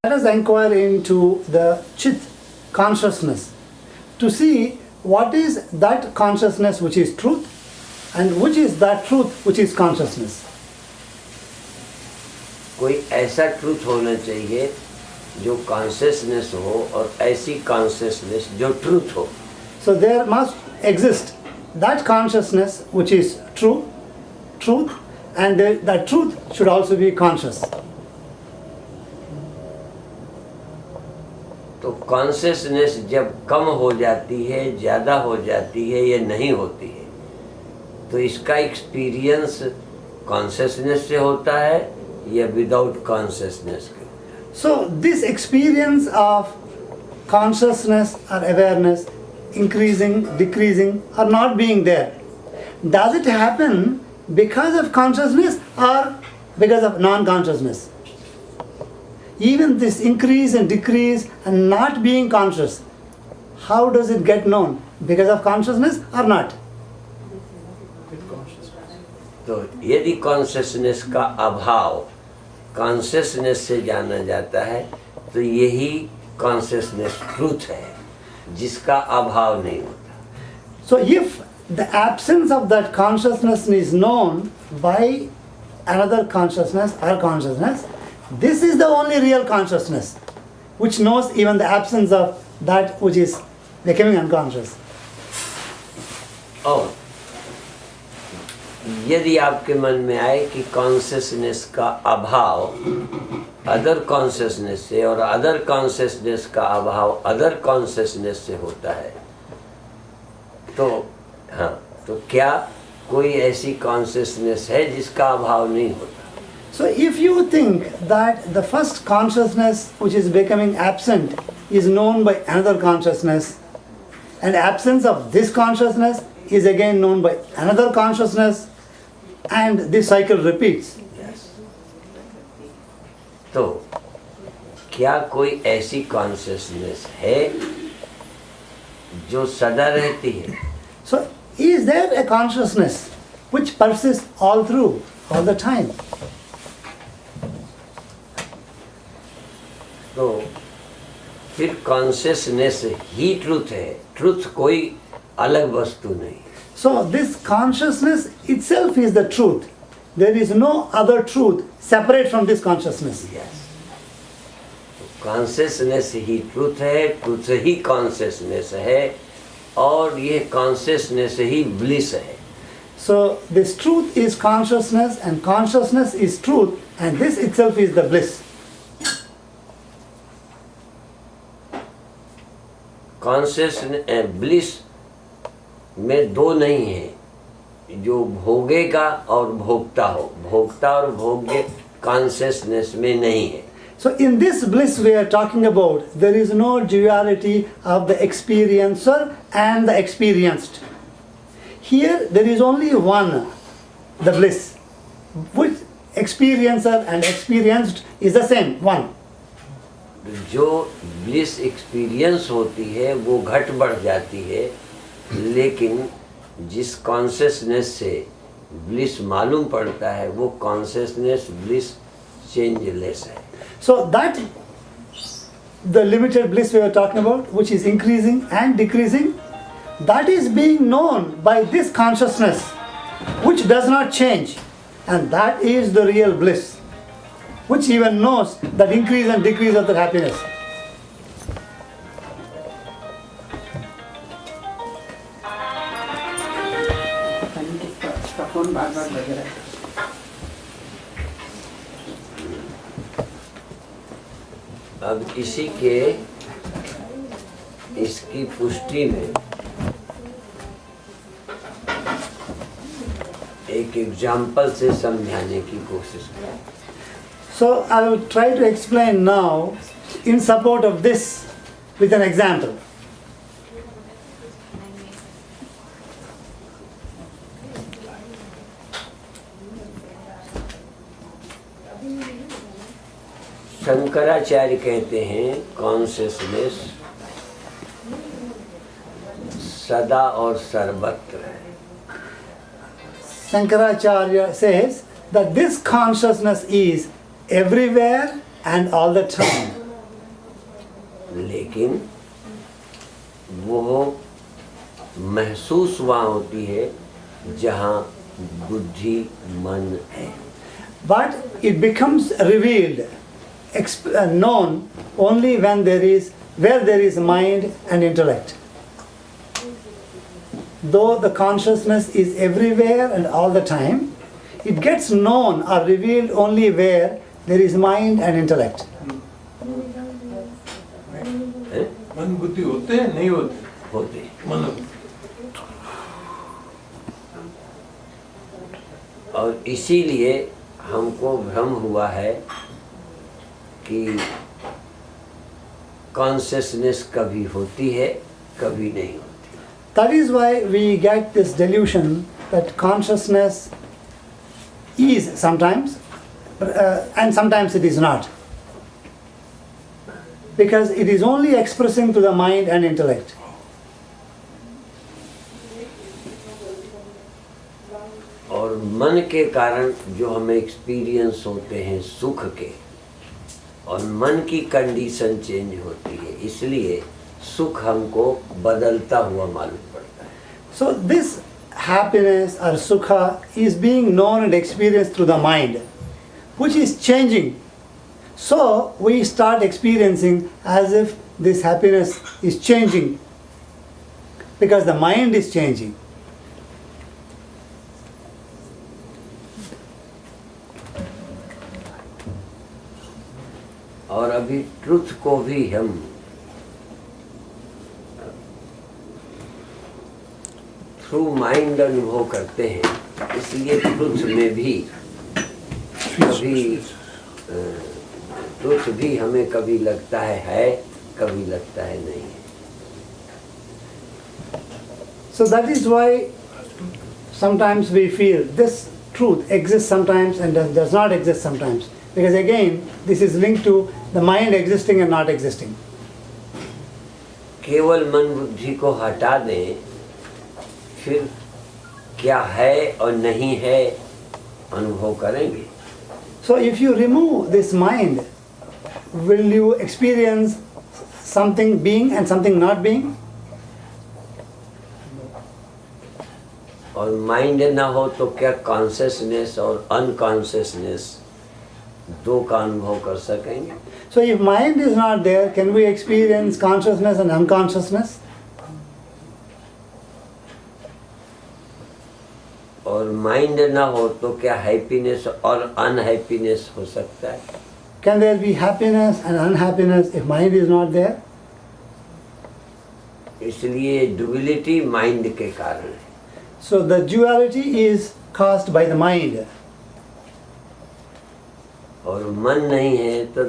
Let us inquire into the Chit consciousness to see what is that consciousness which is truth and which is that truth which is consciousness. कोई ऐसा truth होना चाहिए जो consciousness हो और ऐसी consciousness जो ट्रूथ हो. So there must exist that consciousness which is truth, and that truth should also be conscious. तो कॉन्शियसनेस जब कम हो जाती है, ज़्यादा हो जाती है या नहीं होती है, तो इसका एक्सपीरियंस कॉन्शियसनेस से होता है या विदाउट कॉन्शियसनेस के. So this experience of consciousness or awareness increasing, decreasing or not being there, does it happen because of consciousness or because of non-consciousness? Even this increase and decrease and not being conscious, how does it get known? Because of consciousness or not? तो यदि consciousness का अभाव consciousness से जाना जाता है तो यही कॉन्शियसनेस ट्रूथ है जिसका अभाव नहीं होता. So if the absence of that consciousness is known by another consciousness or consciousness, this is the only real consciousness which knows even the absence of that which is becoming unconscious. और यदि आपके मन में आए कि consciousness का अभाव other consciousness से और अदर कॉन्शियसनेस का अभाव अदर कॉन्शियसनेस से होता है, तो हाँ, तो क्या कोई ऐसी कॉन्शियसनेस है जिसका अभाव नहीं होता? So if you think that the first consciousness which is becoming absent is known by another consciousness, and absence of this consciousness is again known by another consciousness, and this cycle repeats. Yes. तो क्या कोई ऐसी consciousness है जो सदा रहती है? So is there a consciousness which persists all through, all the time? तो फिर कॉन्शियसनेस ही ट्रूथ है, ट्रूथ कोई अलग वस्तु नहीं. So this consciousness itself is the truth. There is no other truth separate from this consciousness. Yes. Consciousness he truth है, truth ही consciousness है और ये कॉन्शियसनेस ही ब्लिस है. So this truth is consciousness and consciousness is truth, and this itself is the bliss. Consciousness bliss में दो नहीं है, जो भोगेगा और भोगता हो, भोगता और भोग्य कॉन्शियसनेस में नहीं है. So in this bliss we are talking about, there is no duality of the experiencer and the experienced. Here there is only one, the bliss, which experiencer and experienced is the same, one. जो bliss experience होती है वो घट बढ़ जाती है, लेकिन जिस कॉन्शियसनेस से ब्लिस मालूम पड़ता है वो कॉन्शियसनेस ब्लिस चेंजलेस है. So that the limited bliss we are talking about, which is increasing and decreasing, that is being known by this consciousness which does not change, and that is the real bliss, which even knows that increase and decrease of the happiness. अब इसी के इसकी पुष्टि में एक example से समझाने की कोशिश करें. So I will try to explain now in support of this with an example. Shankaracharya कहते हैं कॉन्शियसनेस सदा और सर्वत्र है. Shankaracharya says that this consciousness is everywhere and all the time. लेकिन वो महसूस वहाँ होती है जहाँ बुद्धि मन है. But it becomes revealed, known only when where there is mind and intellect. Though the consciousness is everywhere and all the time, it gets known or revealed only where there is mind and intellect. मन बुद्धि होते हैं नहीं होते होते. मन और इसीलिए हमको भ्रम हुआ है कि कॉन्शियसनेस कभी होती है कभी नहीं होती. That is why we get this delusion that consciousness is sometimes and sometimes it is not. Because it is only expressing to the mind and intellect. और मन के कारण जो हमें एक्सपीरियंस होते हैं सुख के, और मन की कंडीशन चेंज होती है, इसलिए सुख हमको बदलता हुआ मालूम पड़ता है. So this happiness or sukha is being known and experienced through the mind, which is changing. So we start experiencing as if this happiness is changing because the mind is changing. और अभी truth को भी हम through mind अनुभव करते हैं, इसलिए truth में भी ट्रुथ भी हमें कभी लगता है कभी लगता है नहीं है. So that is why sometimes we feel this truth exists sometimes and does not exist sometimes. Because again, this is linked to the mind existing and not existing. केवल मन बुद्धि को हटा दें, फिर क्या है और नहीं है अनुभव करेंगे. So if you remove this mind, will you experience something being and something not being? और माइंड ना हो तो क्या कॉन्शियसनेस और अनकॉन्शियसनेस दो का अनुभव कर सकेंगे. So if mind is not there, can we experience consciousness and unconsciousness? और माइंड ना हो तो क्या हैप्पीनेस और अनहैप्पीनेस हो सकता है. Can there be happiness and unhappiness if mind is not there? इसलिए डुअलिटी माइंड के कारण है. So the duality is caused by the mind. और मन नहीं है तो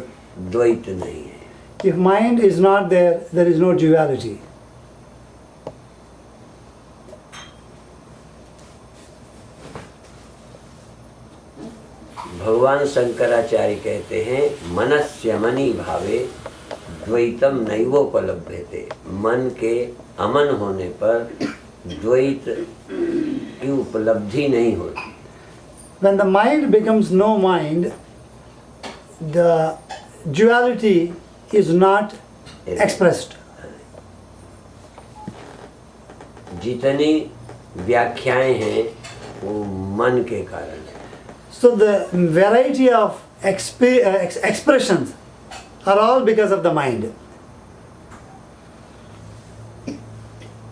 द्वैत नहीं है. If mind is not there, there is no duality. भगवान शंकराचार्य कहते हैं मनस्य मनि भावे द्वैतम नैवोपलभ्यते. मन के अमन होने पर द्वैत की उपलब्धि नहीं होती. When the mind becomes no mind, the duality is not expressed. जितनी व्याख्याएं हैं वो मन के कारण है. So the variety of expressions are all because of the mind.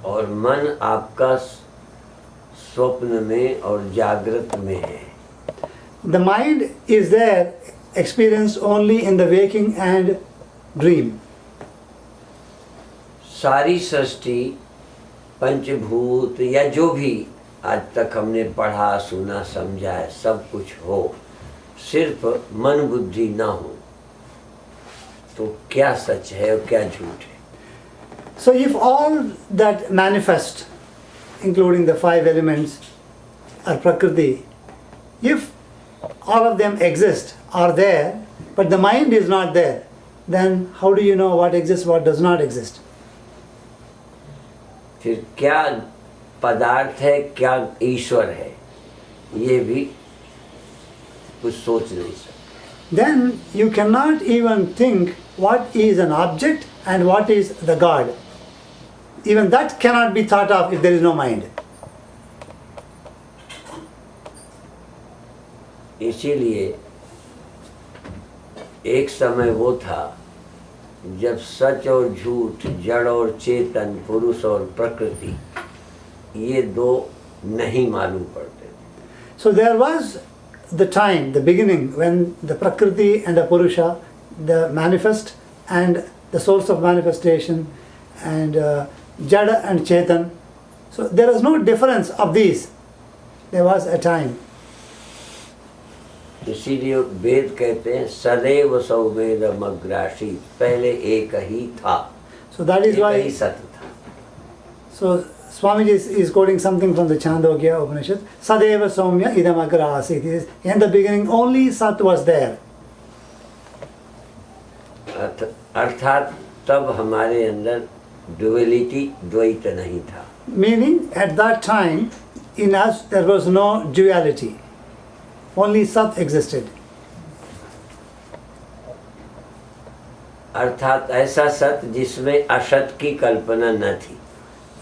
और मन आपका स्वप्न में और जागृत में है. The mind is there, experienced only in the waking and dream. सारी सृष्टि पंचभूत या जो भी आज तक हमने पढ़ा सुना समझा है, सब कुछ हो, सिर्फ मन बुद्धि ना हो तो क्या सच है और क्या झूठ है. So if all that manifest, including the 5 elements or Prakriti, if all of them exist, are there, but the mind is not there, then how do you know what exists, what does not exist? फिर क्या पदार्थ है, क्या ईश्वर है, ये भी कुछ सोच नहीं सकते. Then you cannot even think what is an object and what is the God. Even that cannot be thought of if there is no mind. इसीलिए एक समय वो था जब सच और झूठ, जड़ और चेतन, पुरुष और प्रकृति, ये दो नहीं मालूम पड़ते थे। So there was the time, the beginning, when the Prakriti and the Purusha, the manifest and the source of manifestation, and Jada and Chetan. So there is no difference of these. There was a time. इसीलिए वेद कहते हैं सदैव सौवेदम अग्रासी, पहले एक ही था। So that is एक why. ही सत्य था। So Swamiji is quoting something from the Chandogya Upanishad. Sadeva Soumya idam agra asit. In the beginning only Sat was there. अर्थात तब हमारे अंदर ड्युअलिटी, द्वैत नहीं था। Meaning at that time in us there was no duality. Only Sat existed. अर्थात ऐसा सत्य जिसमें असत की कल्पना न थी।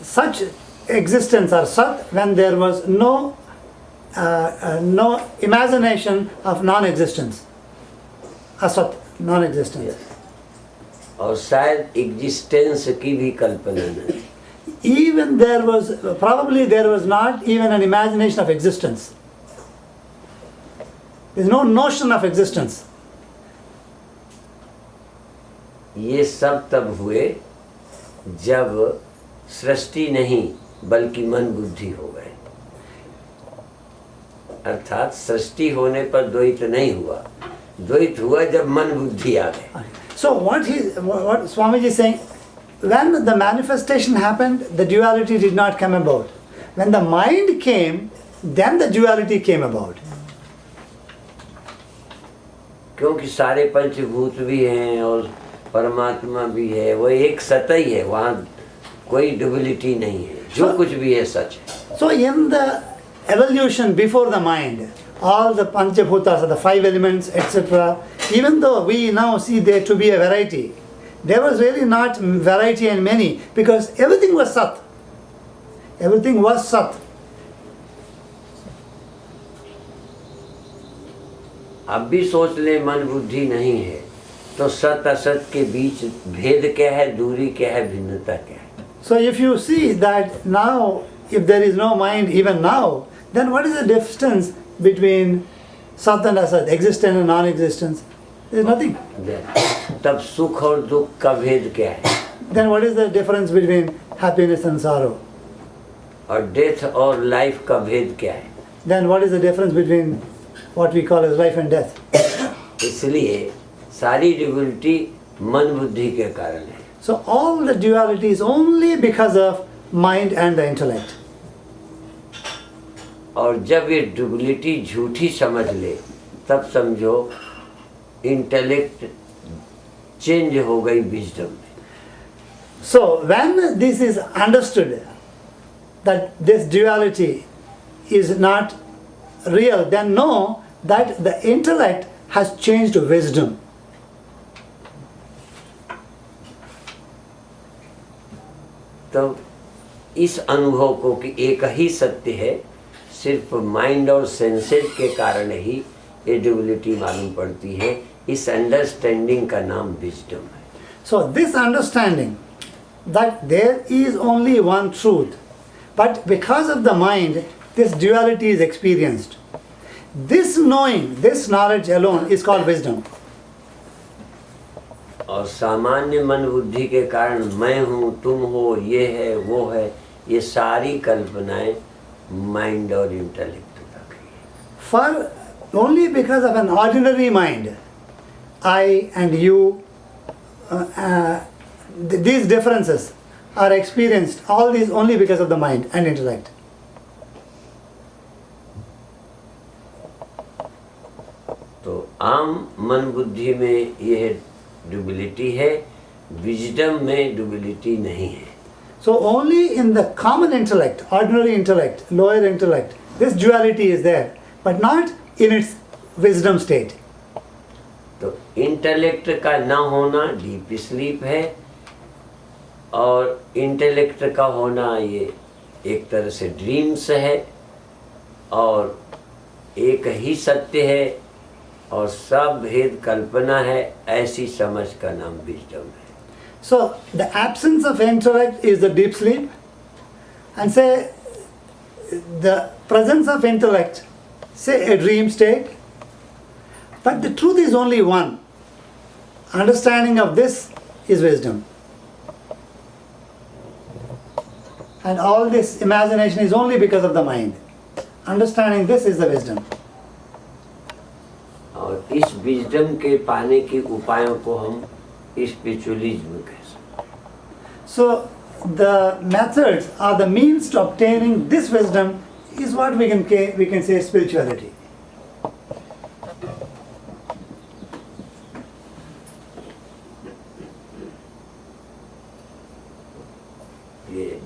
Such existence or Sat when there was no imagination of non-existence. Asat, non-existence. और शायद एग्जिस्टेंस की भी कल्पना न थी। Even there was, probably there was not even an imagination of existence. There is no notion of existence. ये सब तब हुए जब सृष्टि नहीं बल्कि मन बुद्धि हो गए। अर्थात सृष्टि होने पर द्वैत नहीं हुआ, द्वैत हुआ जब मन बुद्धि आ गए। So what Swamiji is saying, when the manifestation happened, the duality did not come about. When the mind came, then the duality came about. क्योंकि सारे पंचभूत भी हैं और परमात्मा भी है, वो एक सत्य ही है, वहाँ कोई डुअलिटी नहीं है, जो कुछ भी है सच है। So in the evolution before the mind, all the Panchabhutas, the five elements, etc., even though we now see there to be a variety, there was really not variety and many, because everything was Sat. Everything was Sat. अब भी सोच ले मन बुद्धि नहीं है तो सत असत के बीच भेद क्या है, दूरी क्या है, भिन्नता क्या है? So if you see that now, if there is no mind even now, then what is the distance between Sat and Asat, existence and non-existence? There is nothing. तब सुख और दुख का भेद क्या है? Then what is the difference between happiness and sorrow? और death और लाइफ का भेद क्या है? Then what is the difference between what we call as life and death? इसलिए सारी डिविलिटी मन बुद्धि के कारण है। So all the duality is only because of mind and the intellect. और जब ये डुअलिटी झूठी समझ ले तब समझो इंटेलेक्ट चेंज हो गई विजडम में। So when this is understood that this duality is not real, then know that the intellect has changed to wisdom. तो इस अनुभव को कि एक ही सत्य है, सिर्फ माइंड और सेंसेस के कारण ही ये डुअलिटी मालूम पड़ती है, इस अंडरस्टैंडिंग का नाम विजडम है। So this understanding that there is only one truth, but because of the mind, this duality is experienced. This knowing, this knowledge alone is called wisdom. और सामान्य मन बुद्धि के कारण मैं हूँ, तुम हो, ये है, वो है, ये सारी कल्पनाएं माइंड और इंटेलेक्ट तक है। For only because of an ordinary mind, I and you, these differences are experienced, all these only because of the mind and intellect. तो आम मन बुद्धि में यह डुअलिटी है, विजडम में डुअलिटी नहीं है। So only in the common intellect, ordinary intellect, lower intellect, this duality is there, but not in its wisdom state. तो इंटेलेक्ट का ना होना डीप स्लीप है, और इंटेलेक्ट का होना ये एक तरह से ड्रीम्स है, और एक ही सत्य है और सब भेद कल्पना है, ऐसी समझ का नाम विजडम है। So the absence of intellect is the deep sleep, and say the presence of intellect, say a dream state. But the truth is only one. Understanding of this is wisdom. And all this imagination is only because of the mind. Understanding this is the wisdom. और इस wisdom के पाने के उपायों को हम spiritualism कह सकते हैं। So the methods or the means to obtaining this wisdom is what we can say spirituality. ये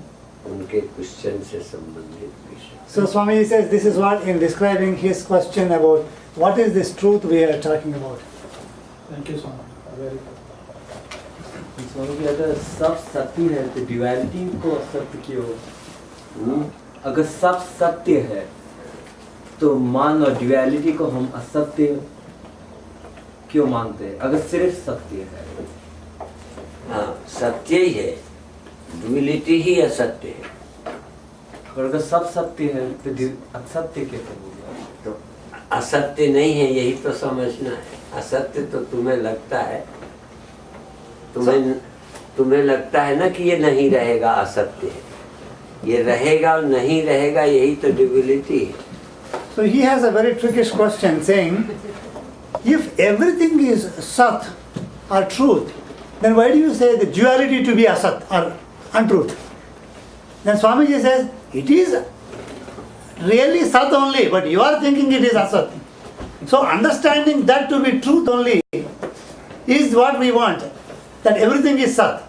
उनके क्वेश्चन से संबंधित विषय। So Swamiji says this is what in describing his question about what is this truth we are talking about. Thank you so much. Very good. Swami ji, अगर सब सत्य है तो ड्युअलिटी को असत्य क्यों? अगर सब सत्य है तो मान लो ड्युअलिटी को हम असत्य क्यों मानते हैं? अगर सिर्फ सत्य है। हाँ, सत्य ही है, ड्युअलिटी ही असत्य है। और अगर सब सत्य है तो असत्य कैसे होगा? तो असत्य नहीं है, यही तो समझना है। असत्य तो तुम्हें लगता है, तुम्हें लगता है ना कि ये नहीं रहेगा, असत्य है। ये रहेगा और नहीं रहेगा, यही तो ड्युअलिटी है। So he has a very trickish question saying, if everything is sat or truth, then why do you say the duality to be asat or untruth? Then Swamiji says, it is really sat only, but you are thinking it is asat. So understanding that to be truth only is what we want, that everything is sat.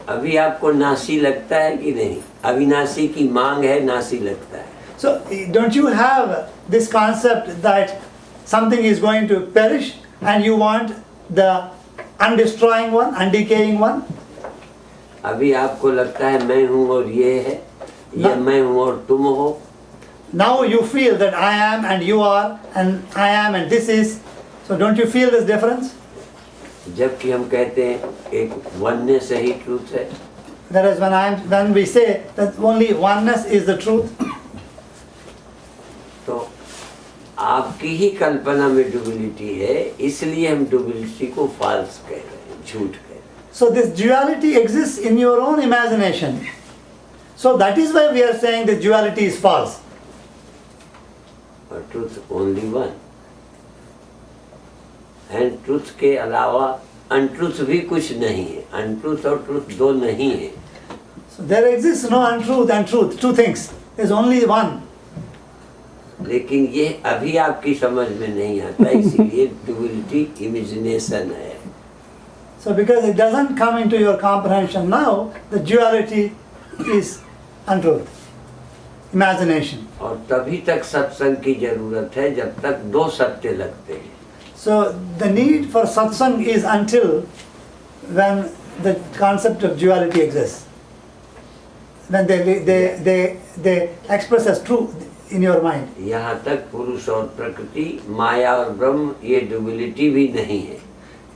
अभी आपको नासी लगता है कि नहीं? अविनाशी की मांग है, नासी लगता है। So don't you have this concept that something is going to perish and you want the undestroying one, undecaying one? अभी आपको लगता है मैं हूँ और ये है, या मैं हूँ और तुम हो। Now you feel that I am and you are and I am and this is. So don't you feel this difference? जबकि हम कहते हैं एक वननेस ही ट्रूथ है। Whereas when we say that only oneness is the truth. तो आपकी ही कल्पना में duality है, इसलिए हम डुअलिटी को फॉल्स कह रहे हैं, झूठ कह रहे हैं। So this duality exists in your own imagination. So that is why we are saying the duality is false. और truth only one, and truth के अलावा अनट्रूथ भी कुछ नहीं है। अनट्रूथ और ट्रूथ दो नहीं है। So there exists no untruth and truth, two things. There is only one. लेकिन ये अभी आपकी समझ में नहीं आता, इसीलिए डुअलिटी इमेजिनेशन है। So because it doesn't come into your comprehension now, the duality is untruth, imagination. और तभी तक सत्संग की जरूरत है जब तक दो सत्य लगते हैं। So the need for satsang is until when the concept of duality exists. When they express as true in your mind. यहाँ तक पुरुष और प्रकृति, माया और ब्रह्म, ये डुअलिटी भी नहीं है।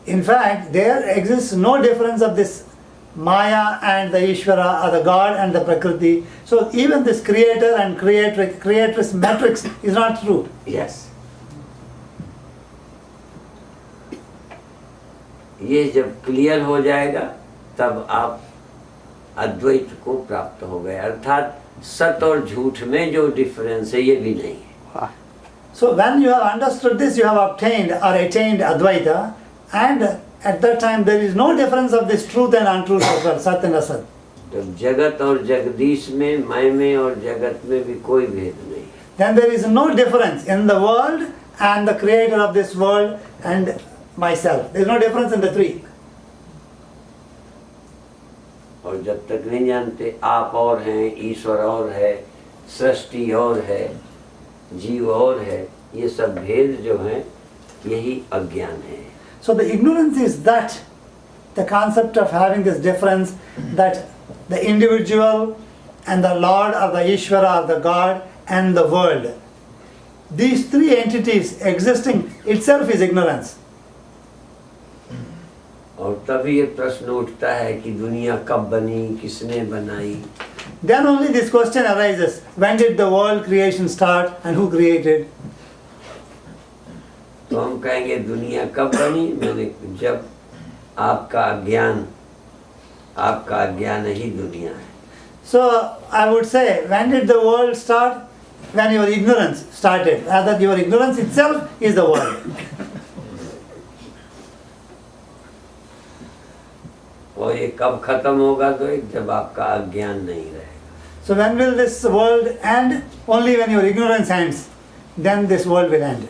In fact, there exists no difference of this Maya and the Ishvara or the God and the Prakriti. So even this creator and creatress matrix is not true. Yes. ये जब क्लियर हो जाएगा तब आप अद्वैत को प्राप्त हो गए, अर्थात सत और झूठ में जो डिफरेंस है ये भी नहीं है। So when you have understood this, you have obtained or attained Advaita, and at that time there is no difference of this truth and untruth as well, Sat and Asat. तब जगत और जगदीश में, मैं में और जगत में भी कोई भेद नहीं है। Then there is no difference in the world and the creator of this world and myself. There is no difference in the three. और जब तक नहीं जानते आप और हैं, ईश्वर और है, सृष्टि और है, जीव और है, ये सब भेद जो हैं यही अज्ञान है. So the ignorance is that, the concept of having this difference, that the individual and the Lord or the Ishvara or the God and the world, these three entities existing itself is ignorance. और तभी ये प्रश्न उठता है कि दुनिया कब बनी, किसने बनाई. Then only this question arises, when did the world creation start and who created? तो हम कहेंगे दुनिया कब बनी, मैंने जब आपका अज्ञान ही दुनिया है. So I would say, when did the world start? When your ignorance started. Rather, your ignorance itself is the world. और ये कब खत्म होगा, तो जब आपका अज्ञान नहीं रहेगा. So when will this world end? Only when your ignorance ends. Then this world will end.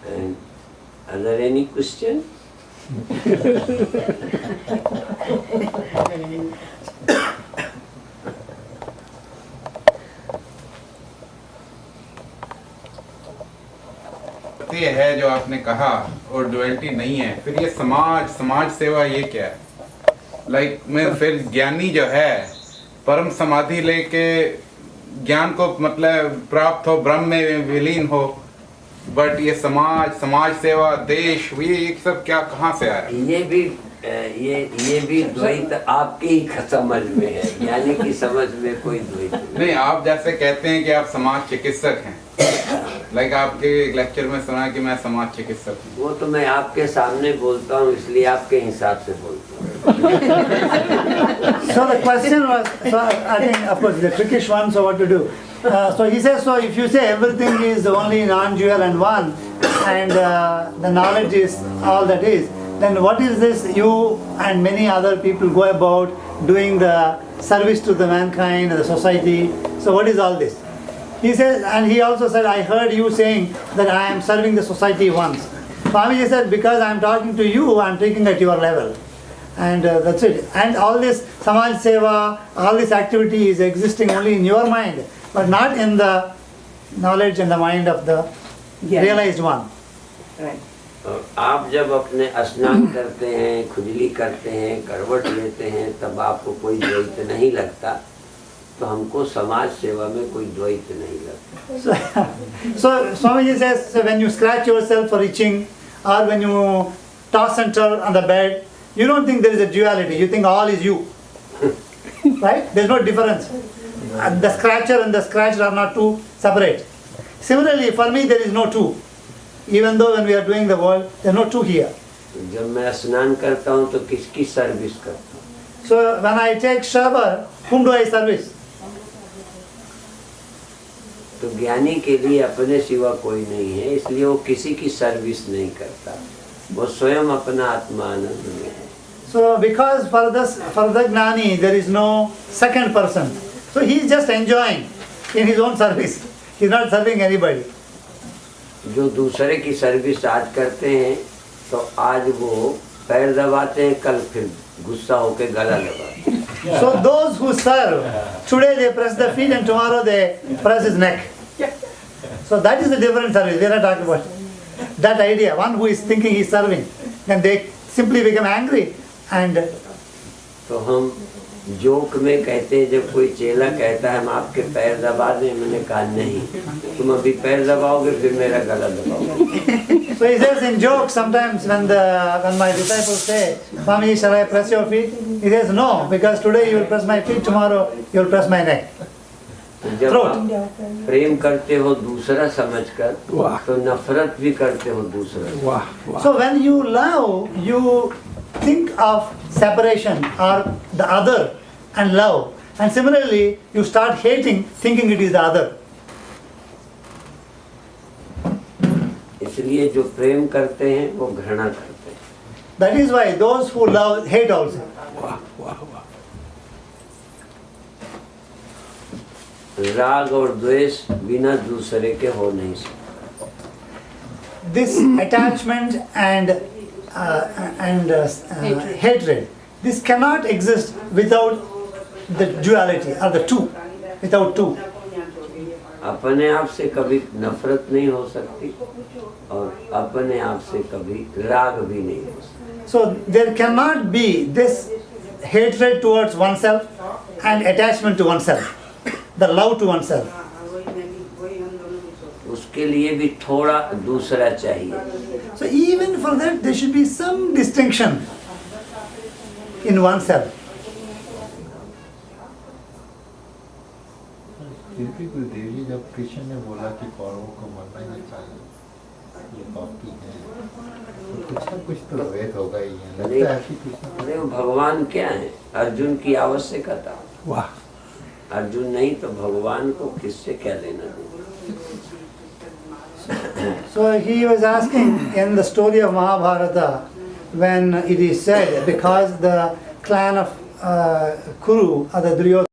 And are there any questions? ये है जो आपने कहा और डुअलिटी नहीं है, फिर ये समाज सेवा ये क्या है? लाइक मैं फिर ज्ञानी जो है परम समाधि लेके ज्ञान को मतलब प्राप्त हो, ब्रह्म में विलीन हो, बट ये समाज सेवा, देश, ये सब क्या कहाँ से आया? ये भी द्वैत आपके ही समझ में है, ज्ञानी की समझ में कोई द्वैत नहीं, आप जैसे कहते हैं कि आप समाज चिकित्सक हैं, लाइक आपके एक लेक्चर में सुना कि मैं समाज चिकित्सक हूँ. वो तो मैं आपके सामने बोलता हूँ, इसलिए आपके हिसाब से बोलता हूँ. So the question was, so I think of course the trickish one, so what to do? So he says, so if you say everything is only non-dual and one, and the knowledge is all that is, then what is this you and many other people go about doing the service to the mankind, the society? So what is all this? He says, and he also said, I heard you saying that I am serving the society once. Swamiji said, because I am talking to you, I am taking at your level. And that's it. And all this Samaj Seva, all this activity is existing only in your mind, but not in the knowledge and the mind of the realized one. Right. और आप जब अपने स्नान करते हैं, खुजली करते हैं, करवट लेते हैं, तब आपको कोई द्वैत नहीं लगता, तो हमको समाज सेवा में कोई द्वैत नहीं लगता. So Swamiji says, so when you scratch yourself for itching, or when you toss and turn on the bed, you don't think there is a duality, you think all is you. Right? There is no difference. The scratcher and the scratched are not two separate. Similarly, for me there is no two. Even though when we are doing the world, there is no two here. जब मैं स्नान करता हूँ तो किसकी service करता हूँ? So when I take shower, whom do I service? तो ज्ञानी के लिए अपने सिवा कोई नहीं है, इसलिए वो किसी की सर्विस नहीं करता, वो स्वयं अपना आत्मानंद में है. So because for the Gnani there is no second person, so he is just enjoying in his own service. He is not serving anybody. जो दूसरे की सर्विस आज करते हैं, तो आज वो पैर दबाते हैं, कल फिर गुस्सा होके गला दबाते हैं. So those who serve, today they press the feet and tomorrow they press his neck. So that is the different service we are not talking about. That idea, one who is thinking he is serving, then they simply become angry and तो हम joke में कहते हैं, जब कोई चेला कहता है हम आपके पैर दबा दें, मैंने कहा नहीं, तुम अभी पैर दबाओगे फिर मेरा गला दबाओगे. so he says in joke sometimes when my disciples say, Swami, shall I press your feet? He says no, because today you will press my feet, tomorrow you will press my neck. जब आप प्रेम करते हो दूसरा समझकर, तो नफरत भी करते हो दूसरा. So when you love, you think of separation or the other and love, and similarly you start hating thinking it is the other. इसलिए जो प्रेम करते हैं वो घृणा करते हैं. That is why those who love hate also. राग और द्वेष बिना दूसरे के हो नहीं सकते. This attachment and hatred, this cannot exist without the duality or the two, without two. अपने आप से कभी नफरत नहीं हो सकती और अपने आप से कभी राग भी नहीं हो सकता। So there cannot be this hatred towards oneself and attachment to oneself, the love to oneself. उसके लिए भी थोड़ा दूसरा चाहिए। So even for that there should be some distinction in oneself. फिर भी गुरुदेव जी जब कृष्ण ने बोला कि कौरवों को मरना ही चाहिए, ये पापी है, तो कुछ ना कुछ तो द्वैत होगा ही है। लगता है कि कृष्ण अरे वो भगवान क्या है? अर्जुन की आवश्यकता। Wow. अर्जुन नहीं तो भगवान को किससे क्या लेना देना? So he was asking in the story of Mahabharata, when it is said because the clan of Kuru or the Duryodhana